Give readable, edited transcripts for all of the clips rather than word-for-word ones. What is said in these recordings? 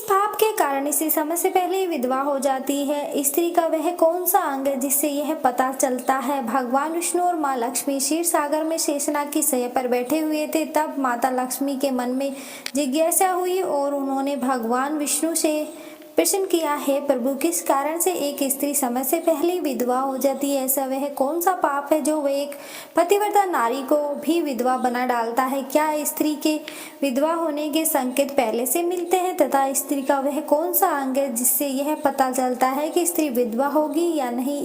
पाप के कारण इसी समय से पहले ही विधवा हो जाती है। स्त्री का वह कौन सा अंग है जिससे यह पता चलता है? भगवान विष्णु और माँ लक्ष्मी क्षीर सागर में शेषनाग की सैया पर बैठे हुए थे। तब माता लक्ष्मी के मन में जिज्ञासा हुई और उन्होंने भगवान विष्णु से प्रश्न किया, हे प्रभु, किस कारण से एक स्त्री समय से पहले विधवा हो जाती है? ऐसा वह कौन सा पाप है जो वह एक पतिव्रता नारी को भी विधवा बना डालता है? क्या स्त्री के विधवा होने के संकेत पहले से मिलते हैं तथा स्त्री का वह कौन सा अंग है जिससे यह पता चलता है कि स्त्री विधवा होगी या नहीं?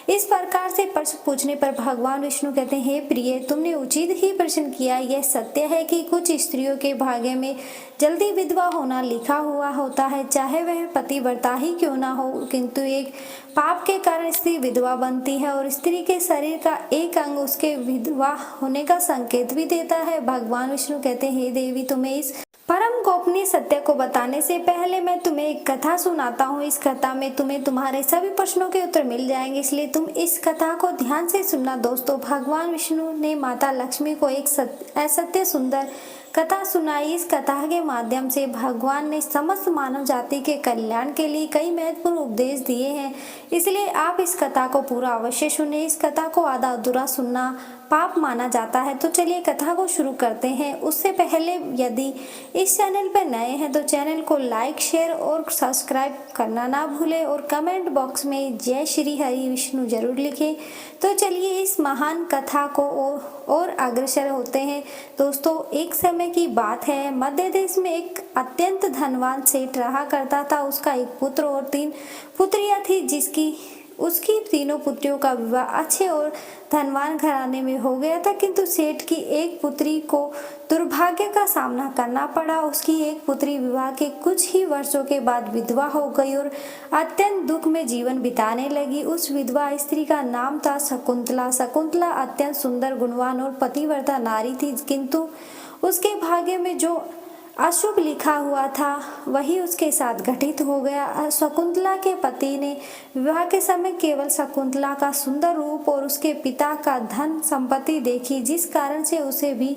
इस प्रकार से प्रश्न पूछने पर भगवान विष्णु कहते हैं, हे प्रिय, तुमने उचित ही प्रश्न किया। यह सत्य है कि कुछ स्त्रियों के भाग्य में जल्दी विधवा होना लिखा हुआ होता है, चाहे वह पतिव्रता ही क्यों ना हो, किंतु एक पाप के कारण स्त्री विधवा बनती है और स्त्री के शरीर का एक अंग उसके विधवा होने का संकेत भी देता है। भगवान विष्णु कहते हैं, हे देवी, तुम्हें इस परम गोपनीय सत्य को बताने से पहले मैं तुम्हें एक कथा सुनाता हूँ। इस कथा में तुम्हें तुम्हारे सभी प्रश्नों के उत्तर मिल जाएंगे, इसलिए तुम इस कथा को ध्यान से सुनना। दोस्तों, भगवान विष्णु ने माता लक्ष्मी को एक असत्य सुंदर कथा सुनाई। इस कथा के माध्यम से भगवान ने समस्त मानव जाति के कल्याण के लिए कई महत्वपूर्ण उपदेश दिए हैं, इसलिए आप इस कथा को पूरा अवश्य सुने। इस कथा को आधा अधूरा सुनना पाप माना जाता है। तो चलिए कथा को शुरू करते हैं। उससे पहले यदि इस चैनल पर नए हैं तो चैनल को लाइक, शेयर और सब्सक्राइब करना ना भूलें और कमेंट बॉक्स में जय श्री हरि विष्णु जरूर लिखें। तो चलिए इस महान कथा को और अग्रसर होते हैं। दोस्तों, एक समय की बात है, मध्य देश में एक अत्यंत धनवान सेठ रहा करता था। उसका एक पुत्र और 3 पुत्रियां थी। उसकी तीनों पुत्रियों का विवाह अच्छे और धनवान घराने में हो गया था, किंतु सेठ की एक पुत्री को दुर्भाग्य का सामना करना पड़ा। उसकी एक पुत्री विवाह के कुछ ही वर्षों के बाद विधवा हो गई और अत्यंत दुख में जीवन बिताने लगी। उस विधवा स्त्री का नाम था शकुंतला। शकुंतला अत्यंत सुंदर, गुणवान और पतिव्रता नारी थी, किंतु उसके भाग्य में जो अशुभ लिखा हुआ था वही उसके साथ घटित हो गया। शकुंतला के पति ने विवाह के समय केवल शकुंतला का सुंदर रूप और उसके पिता का धन संपत्ति देखी, जिस कारण से उसे भी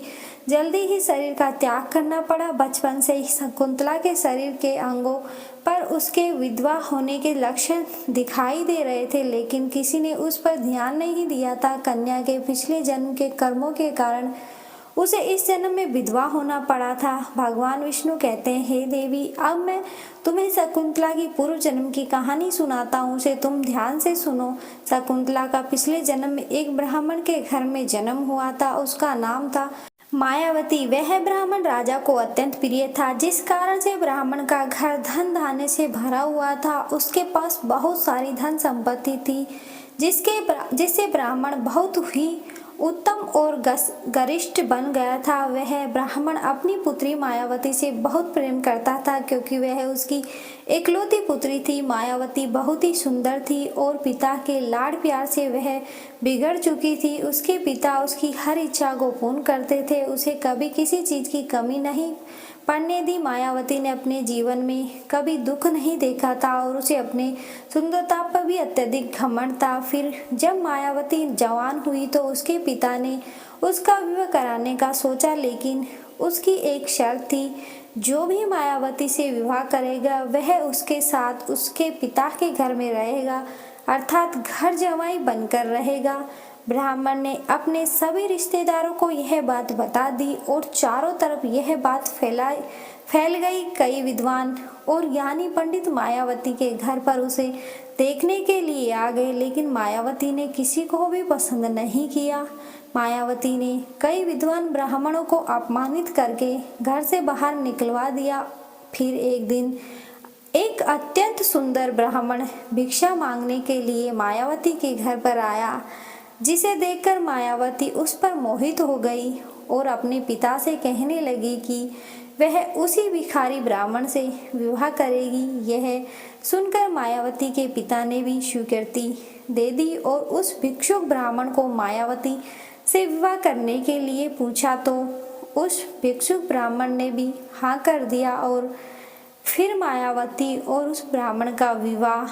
जल्दी ही शरीर का त्याग करना पड़ा। बचपन से ही शकुंतला के शरीर के अंगों पर उसके विधवा होने के लक्षण दिखाई दे रहे थे, लेकिन किसी ने उस पर ध्यान नहीं दिया था। कन्या के पिछले जन्म के कर्मों के कारण उसे इस जन्म में विधवा होना पड़ा था। भगवान विष्णु कहते हैं, हे देवी, अब मैं तुम्हें शकुंतला की पूर्व जन्म की कहानी सुनाता हूँ, उसे तुम ध्यान से सुनो। शकुंतला का पिछले जन्म में एक ब्राह्मण के घर में जन्म हुआ था। उसका नाम था मायावती। वह ब्राह्मण राजा को अत्यंत प्रिय था, जिस कारण से ब्राह्मण का घर धन धान्य से भरा हुआ था। उसके पास बहुत सारी धन संपत्ति थी, जिससे ब्राह्मण बहुत ही उत्तम और गरिष्ठ बन गया था। वह ब्राह्मण अपनी पुत्री मायावती से बहुत प्रेम करता था, क्योंकि वह उसकी इकलौती पुत्री थी। मायावती बहुत ही सुंदर थी और पिता के लाड़ प्यार से वह बिगड़ चुकी थी। उसके पिता उसकी हर इच्छा को पूर्ण करते थे, उसे कभी किसी चीज की कमी नहीं पड़ने दी। मायावती ने अपने जीवन में कभी दुख नहीं देखा था और उसे अपने सुंदरता पर भी अत्यधिक घमंड था। फिर जब मायावती जवान हुई तो उसके पिता ने उसका विवाह कराने का सोचा, लेकिन उसकी एक शर्त थी, जो भी मायावती से विवाह करेगा वह उसके साथ उसके पिता के घर में रहेगा, अर्थात घर जमाई बनकर रहेगा। ब्राह्मण ने अपने सभी रिश्तेदारों को यह बात बता दी और चारों तरफ यह बात फैल गई। कई विद्वान और ज्ञानी पंडित मायावती के घर पर उसे देखने के लिए आ गए, लेकिन मायावती ने किसी को भी पसंद नहीं किया। मायावती ने कई विद्वान ब्राह्मणों को अपमानित करके घर से बाहर निकलवा दिया। फिर एक दिन एक अत्यंत सुंदर ब्राह्मण भिक्षा मांगने के लिए मायावती के घर पर आया, जिसे देखकर मायावती उस पर मोहित हो गई और अपने पिता से कहने लगी कि वह उसी भिखारी ब्राह्मण से विवाह करेगी। यह सुनकर मायावती के पिता ने भी स्वीकृति दे दी और उस भिक्षुक ब्राह्मण को मायावती से विवाह करने के लिए पूछा, तो उस भिक्षुक ब्राह्मण ने भी हाँ कर दिया और फिर मायावती और उस ब्राह्मण का विवाह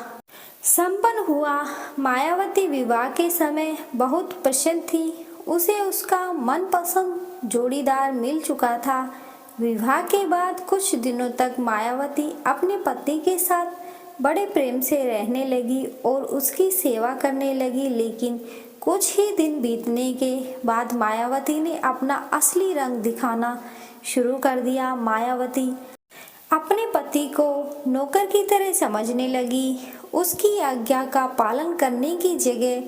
संपन्न हुआ। मायावती विवाह के समय बहुत प्रसन्न थी। उसे उसका मनपसंद जोड़ीदार मिल चुका था। विवाह के बाद कुछ दिनों तक मायावती अपने पति के साथ बड़े प्रेम से रहने लगी और उसकी सेवा करने लगी, लेकिन कुछ ही दिन बीतने के बाद मायावती ने अपना असली रंग दिखाना शुरू कर दिया। मायावती अपने पति को नौकर की तरह समझने लगी। उसकी आज्ञा का पालन करने की जगह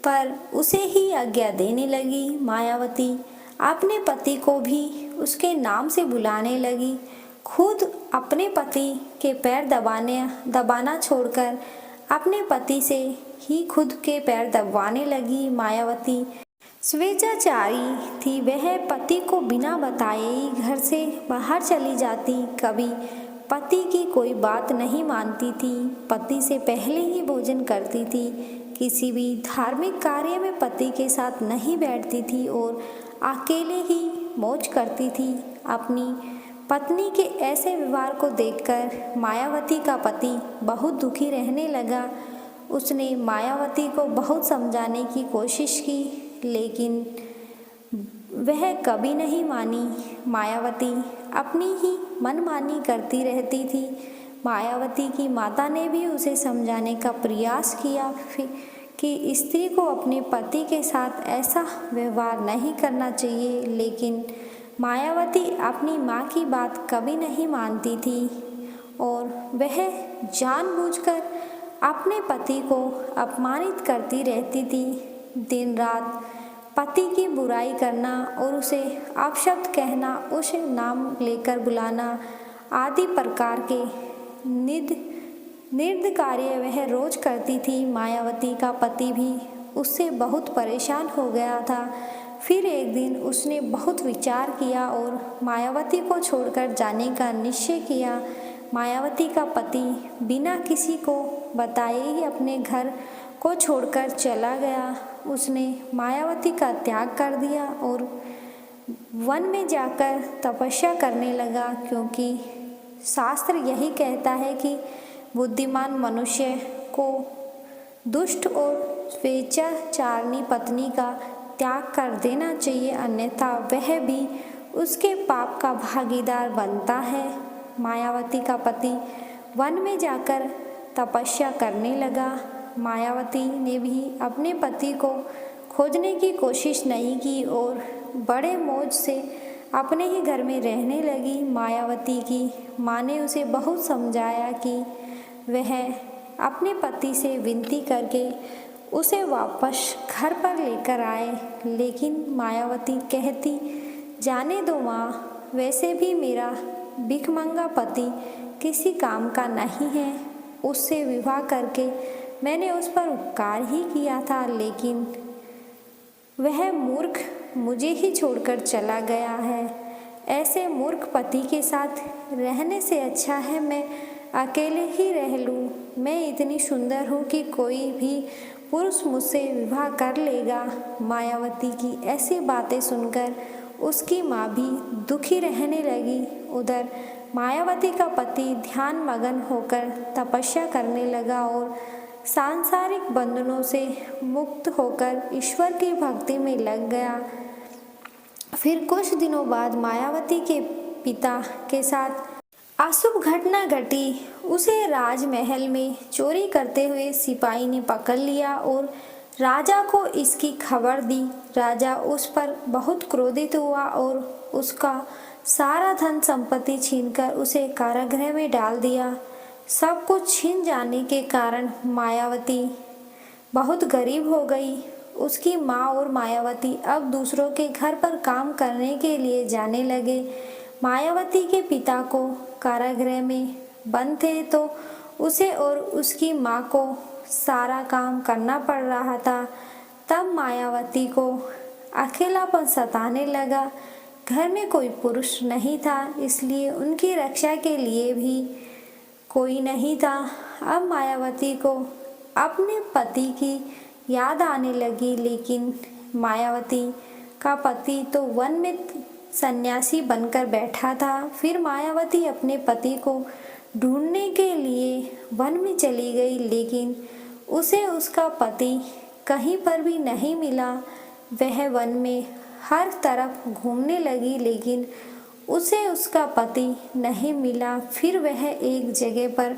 पर उसे ही आज्ञा देने लगी। मायावती अपने पति को भी उसके नाम से बुलाने लगी। खुद अपने पति के पैर दबाना छोड़कर अपने पति से ही खुद के पैर दबाने लगी। मायावती स्वेच्छाचारी थी। वह पति को बिना बताए ही घर से बाहर चली जाती। कभी पति की कोई बात नहीं मानती थी। पति से पहले ही भोजन करती थी। किसी भी धार्मिक कार्य में पति के साथ नहीं बैठती थी और अकेले ही मौज करती थी। अपनी पत्नी के ऐसे व्यवहार को देखकर मायावती का पति बहुत दुखी रहने लगा। उसने मायावती को बहुत समझाने की कोशिश की, लेकिन वह कभी नहीं मानी। मायावती अपनी ही मनमानी करती रहती थी। मायावती की माता ने भी उसे समझाने का प्रयास किया कि स्त्री को अपने पति के साथ ऐसा व्यवहार नहीं करना चाहिए, लेकिन मायावती अपनी माँ की बात कभी नहीं मानती थी और वह जानबूझकर अपने पति को अपमानित करती रहती थी। दिन रात पति की बुराई करना और उसे अपशब्द कहना, उसे नाम लेकर बुलाना आदि प्रकार के निर्द कार्य वह रोज करती थी। मायावती का पति भी उससे बहुत परेशान हो गया था। फिर एक दिन उसने बहुत विचार किया और मायावती को छोड़कर जाने का निश्चय किया। मायावती का पति बिना किसी को बताए ही अपने घर को छोड़कर चला गया। उसने मायावती का त्याग कर दिया और वन में जाकर तपस्या करने लगा, क्योंकि शास्त्र यही कहता है कि बुद्धिमान मनुष्य को दुष्ट और स्वेच्छाचारिणी पत्नी का त्याग कर देना चाहिए, अन्यथा वह भी उसके पाप का भागीदार बनता है। मायावती का पति वन में जाकर तपस्या करने लगा। मायावती ने भी अपने पति को खोजने की कोशिश नहीं की और बड़े मौज से अपने ही घर में रहने लगी। मायावती की माँ ने उसे बहुत समझाया कि वह अपने पति से विनती करके उसे वापस घर पर लेकर आए, लेकिन मायावती कहती, जाने दो माँ, वैसे भी मेरा भिखमंगा पति किसी काम का नहीं है। उससे विवाह करके मैंने उस पर उपकार ही किया था, लेकिन वह मूर्ख मुझे ही छोड़कर चला गया है। ऐसे मूर्ख पति के साथ रहने से अच्छा है मैं अकेले ही रह लूँ। मैं इतनी सुंदर हूँ कि कोई भी पुरुष मुझसे विवाह कर लेगा। मायावती की ऐसी बातें सुनकर उसकी माँ भी दुखी रहने लगी। उधर मायावती का पति ध्यान मगन होकर तपस्या करने लगा और सांसारिक बंधनों से मुक्त होकर ईश्वर की भक्ति में लग गया। फिर कुछ दिनों बाद मायावती के पिता के साथ अशुभ घटना घटी। उसे राजमहल में चोरी करते हुए सिपाही ने पकड़ लिया और राजा को इसकी खबर दी। राजा उस पर बहुत क्रोधित हुआ और उसका सारा धन संपत्ति छीनकर उसे कारागृह में डाल दिया। सब कुछ छिन जाने के कारण मायावती बहुत गरीब हो गई। उसकी माँ और मायावती अब दूसरों के घर पर काम करने के लिए जाने लगे। मायावती के पिता को कारागृह में बंद थे तो उसे और उसकी माँ को सारा काम करना पड़ रहा था। तब मायावती को अकेलापन सताने लगा। घर में कोई पुरुष नहीं था, इसलिए उनकी रक्षा के लिए भी कोई नहीं था। अब मायावती को अपने पति की याद आने लगी, लेकिन मायावती का पति तो वन में सन्यासी बनकर बैठा था। फिर मायावती अपने पति को ढूंढने के लिए वन में चली गई, लेकिन उसे उसका पति कहीं पर भी नहीं मिला। वह वन में हर तरफ घूमने लगी, लेकिन उसे उसका पति नहीं मिला। फिर वह एक जगह पर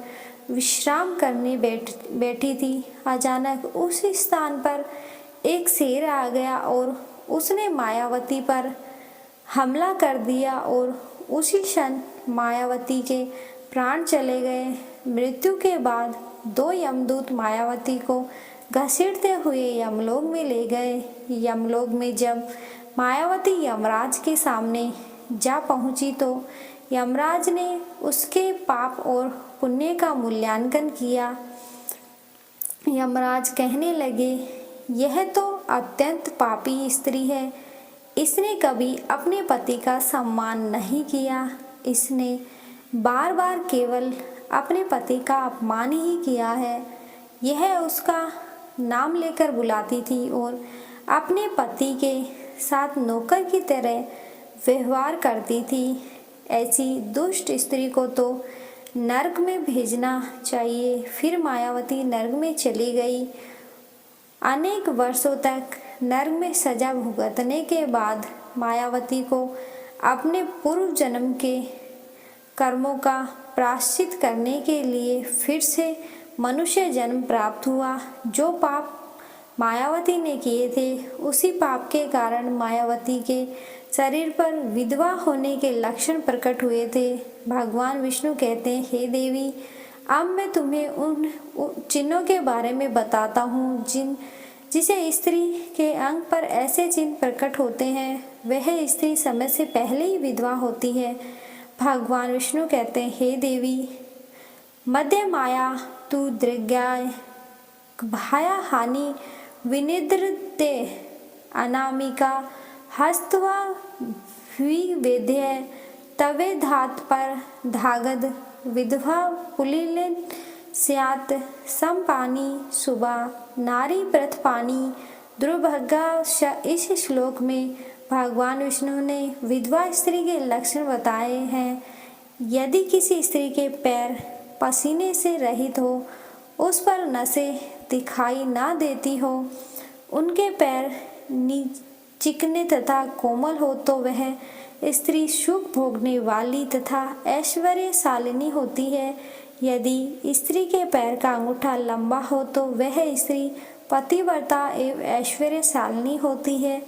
विश्राम करने बैठी थी। अचानक उस स्थान पर एक शेर आ गया और उसने मायावती पर हमला कर दिया और उसी क्षण मायावती के प्राण चले गए। मृत्यु के बाद 2 यमदूत मायावती को घसीटते हुए यमलोक में ले गए। यमलोक में जब मायावती यमराज के सामने जा पहुंची तो यमराज ने उसके पाप और पुण्य का मूल्यांकन किया। यमराज कहने लगे, यह तो अत्यंत पापी स्त्री है। इसने कभी अपने पति का सम्मान नहीं किया। इसने बार बार केवल अपने पति का अपमान ही किया है। यह उसका नाम लेकर बुलाती थी और अपने पति के साथ नौकर की तरह व्यवहार करती थी। ऐसी दुष्ट स्त्री को तो नरक में भेजना चाहिए। फिर मायावती नरक में चली गई। अनेक वर्षों तक नरक में सजा भुगतने के बाद मायावती को अपने पूर्व जन्म के कर्मों का प्रायश्चित करने के लिए फिर से मनुष्य जन्म प्राप्त हुआ। जो पाप मायावती ने किए थे उसी पाप के कारण मायावती के शरीर पर विधवा होने के लक्षण प्रकट हुए थे। भगवान विष्णु कहते हैं, हे देवी, अब मैं तुम्हें उन चिन्हों के बारे में बताता हूँ जिसे स्त्री के अंग पर ऐसे चिन्ह प्रकट होते हैं वह स्त्री समय से पहले ही विधवा होती है। भगवान विष्णु कहते हैं, हे देवी, मध्य माया तु दृग्याय भाया हानि विनिद्रते अनामिका हस्तवा विवेद्य तवे धात पर धागद विधवा पुलिन स्यात् समपानी सुबा नारी प्रथपानी दुर्भगा। इस श्लोक में भगवान विष्णु ने विधवा स्त्री के लक्षण बताए हैं। यदि किसी स्त्री के पैर पसीने से रहित हो, उस पर नसें दिखाई ना देती हो, उनके पैर चिकने तथा कोमल हो तो वह स्त्री सुख भोगने वाली तथा ऐश्वर्यशालिनी होती है। यदि स्त्री के पैर का अंगूठा लंबा हो तो वह स्त्री पतिव्रता एवं ऐश्वर्यशालिनी होती है।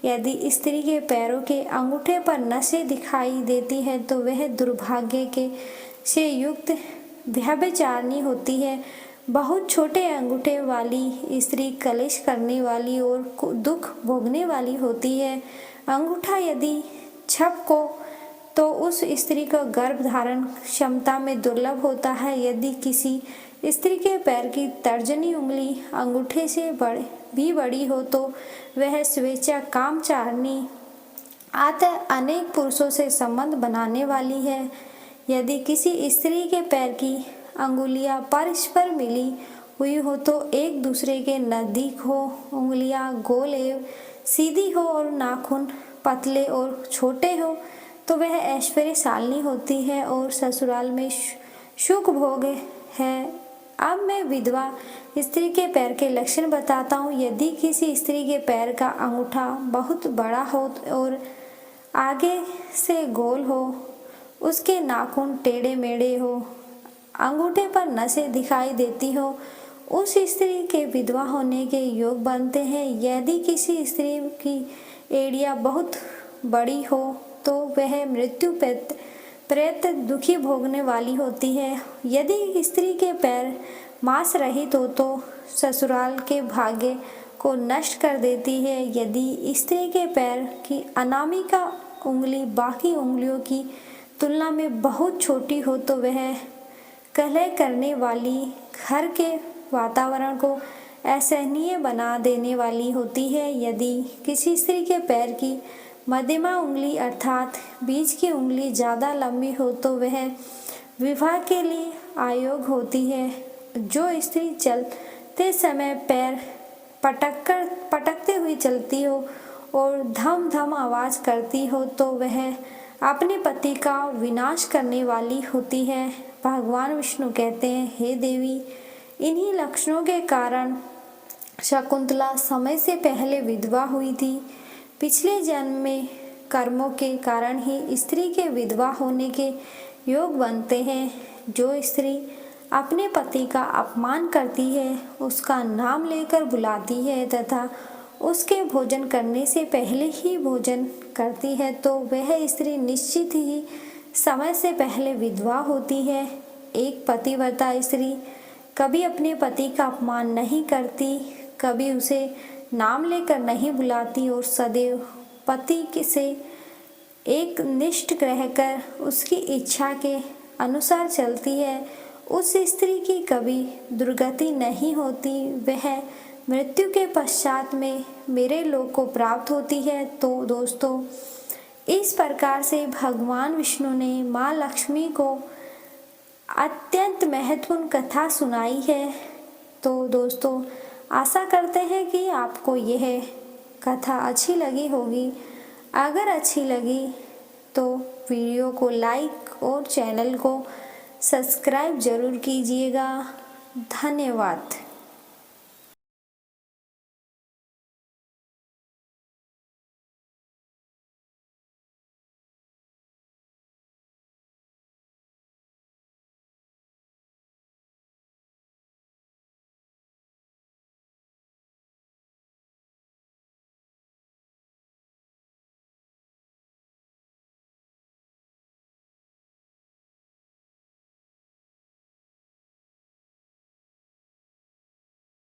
यदि स्त्री के पैरों के अंगूठे पर नसें दिखाई देती है तो वह दुर्भाग्य के से युक्त व्यभिचारिणी होती है। बहुत छोटे अंगूठे वाली स्त्री कलेश करने वाली और दुख भोगने वाली होती है। अंगूठा यदि छपको तो उस स्त्री को गर्भ धारण क्षमता में दुर्लभ होता है। यदि किसी स्त्री के पैर की तर्जनी उंगली अंगूठे से भी बड़ी हो तो वह स्वेच्छा कामचारिणी अतः अनेक पुरुषों से संबंध बनाने वाली है। यदि किसी स्त्री के पैर की अंगुलियां परस्पर मिली हुई हो तो एक दूसरे के नजदीक हो, उंगलियां गोल एवं सीधी हो और नाखून पतले और छोटे हो तो वह ऐश्वर्यशालिनी होती है और ससुराल में सुख भोग है। अब मैं विधवा स्त्री के पैर के लक्षण बताता हूँ। यदि किसी स्त्री के पैर का अंगूठा बहुत बड़ा हो और आगे से गोल हो, उसके नाखून टेढ़े मेढ़े हो, अंगूठे पर नसें दिखाई देती हो, उस स्त्री के विधवा होने के योग बनते हैं। यदि किसी स्त्री की एड़ियाँ बहुत बड़ी हो तो वह मृत्यु प्रेत दुखी भोगने वाली होती है। यदि स्त्री के पैर मांस रहित हो तो ससुराल के भाग्य को नष्ट कर देती है। यदि स्त्री के पैर की अनामिका उंगली बाकी उंगलियों की तुलना में बहुत छोटी हो तो वह कलह करने वाली, घर के वातावरण को असहनीय बना देने वाली होती है। यदि किसी स्त्री के पैर की मध्यमा उंगली अर्थात बीच की उंगली ज़्यादा लंबी हो तो वह विवाह के लिए अयोग्य होती है। जो स्त्री चलते समय पैर पटकते हुए चलती हो और धम धम आवाज़ करती हो तो वह अपने पति का विनाश करने वाली होती है। भगवान विष्णु कहते हैं, हे देवी, इन्हीं लक्षणों के कारण शकुंतला समय से पहले विधवा हुई थी। पिछले जन्म में कर्मों के कारण ही स्त्री के विधवा होने के योग बनते हैं। जो स्त्री अपने पति का अपमान करती है, उसका नाम लेकर बुलाती है तथा उसके भोजन करने से पहले ही भोजन करती है, तो वह स्त्री निश्चित ही समय से पहले विधवा होती है। एक पतिव्रता स्त्री कभी अपने पति का अपमान नहीं करती, कभी उसे नाम लेकर नहीं बुलाती और सदैव पति से एक निष्ठ रहकर उसकी इच्छा के अनुसार चलती है। उस स्त्री की कभी दुर्गति नहीं होती, वह मृत्यु के पश्चात में मेरे लोक को प्राप्त होती है। तो दोस्तों, इस प्रकार से भगवान विष्णु ने माँ लक्ष्मी को अत्यंत महत्वपूर्ण कथा सुनाई है। तो दोस्तों, आशा करते हैं कि आपको यह कथा अच्छी लगी होगी। अगर अच्छी लगी तो वीडियो को लाइक और चैनल को सब्सक्राइब जरूर कीजिएगा। धन्यवाद।